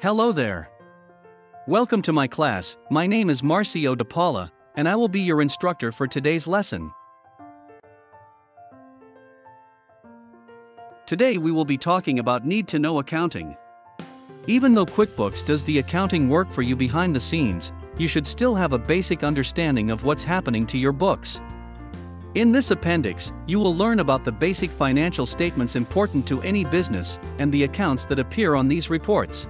Hello there. Welcome to my class. My name is Marcio de Paula, and I will be your instructor for today's lesson. Today we will be talking about need-to-know accounting. Even though QuickBooks does the accounting work for you behind the scenes, you should still have a basic understanding of what's happening to your books. In this appendix, you will learn about the basic financial statements important to any business and the accounts that appear on these reports.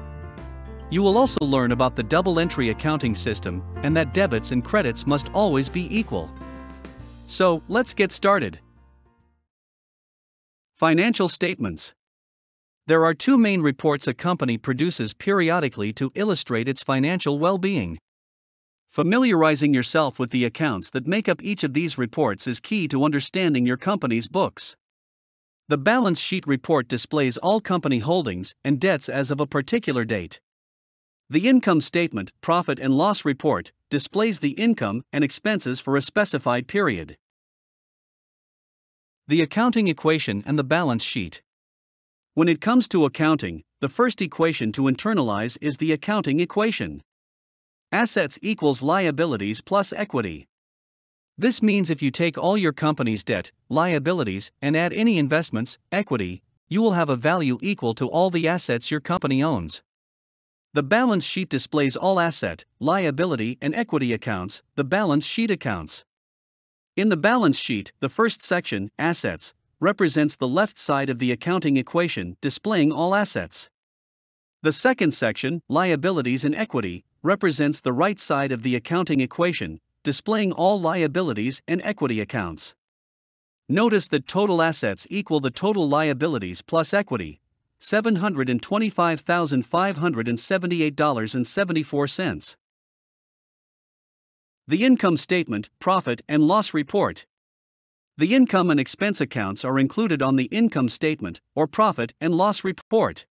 You will also learn about the double entry accounting system and that debits and credits must always be equal. So, let's get started. Financial statements. There are two main reports a company produces periodically to illustrate its financial well-being. Familiarizing yourself with the accounts that make up each of these reports is key to understanding your company's books. The balance sheet report displays all company holdings and debts as of a particular date. The income statement, profit and loss report, displays the income and expenses for a specified period. The accounting equation and the balance sheet. When it comes to accounting, the first equation to internalize is the accounting equation. Assets equals liabilities plus equity. This means if you take all your company's debt, liabilities, and add any investments, equity, you will have a value equal to all the assets your company owns. The balance sheet displays all asset, liability, and equity accounts, the balance sheet accounts. In the balance sheet, the first section, Assets, represents the left side of the accounting equation, displaying all assets. The second section, Liabilities and Equity, represents the right side of the accounting equation, displaying all liabilities and equity accounts. Notice that total assets equal the total liabilities plus equity, $725,578.74. The income statement, profit and loss report. The income and expense accounts are included on the income statement or profit and loss report.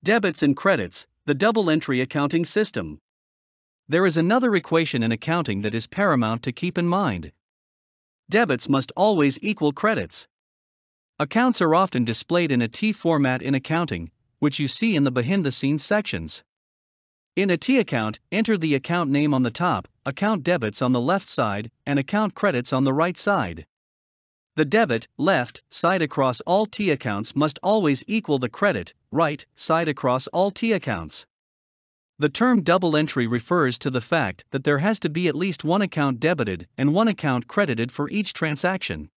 Debits and credits, the double entry accounting system. There is another equation in accounting that is paramount to keep in mind. Debits must always equal credits. Accounts are often displayed in a T format in accounting, which you see in the behind-the-scenes sections. In a T account, enter the account name on the top, account debits on the left side, and account credits on the right side. The debit, left, side across all T accounts must always equal the credit, right, side across all T accounts. The term double entry refers to the fact that there has to be at least one account debited and one account credited for each transaction.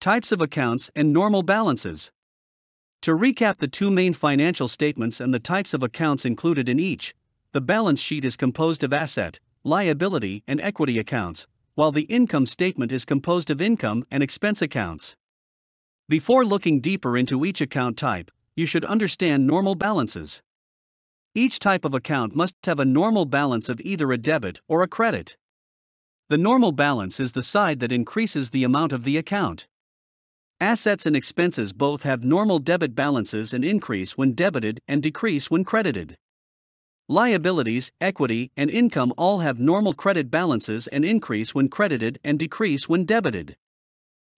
Types of accounts and normal balances. To recap the two main financial statements and the types of accounts included in each, the balance sheet is composed of asset, liability, and equity accounts, while the income statement is composed of income and expense accounts. Before looking deeper into each account type, you should understand normal balances. Each type of account must have a normal balance of either a debit or a credit. The normal balance is the side that increases the amount of the account. Assets and expenses both have normal debit balances and increase when debited and decrease when credited. Liabilities, equity, and income all have normal credit balances and increase when credited and decrease when debited.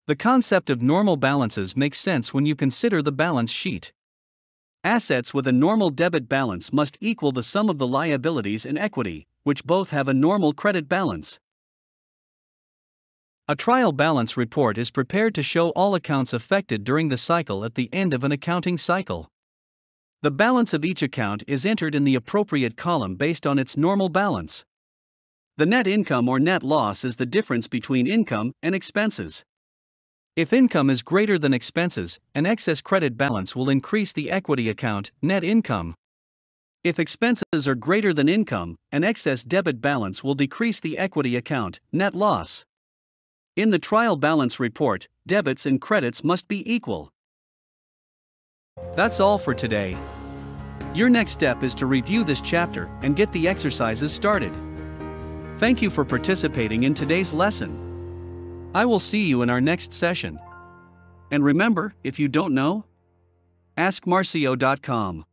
The concept of normal balances makes sense when you consider the balance sheet. Assets with a normal debit balance must equal the sum of the liabilities and equity, which both have a normal credit balance. A trial balance report is prepared to show all accounts affected during the cycle at the end of an accounting cycle. The balance of each account is entered in the appropriate column based on its normal balance. The net income or net loss is the difference between income and expenses. If income is greater than expenses, an excess credit balance will increase the equity account, net income. If expenses are greater than income, an excess debit balance will decrease the equity account, net loss. In the trial balance report, debits and credits must be equal. That's all for today. Your next step is to review this chapter and get the exercises started. Thank you for participating in today's lesson. I will see you in our next session. And remember, if you don't know, askmarcio.com.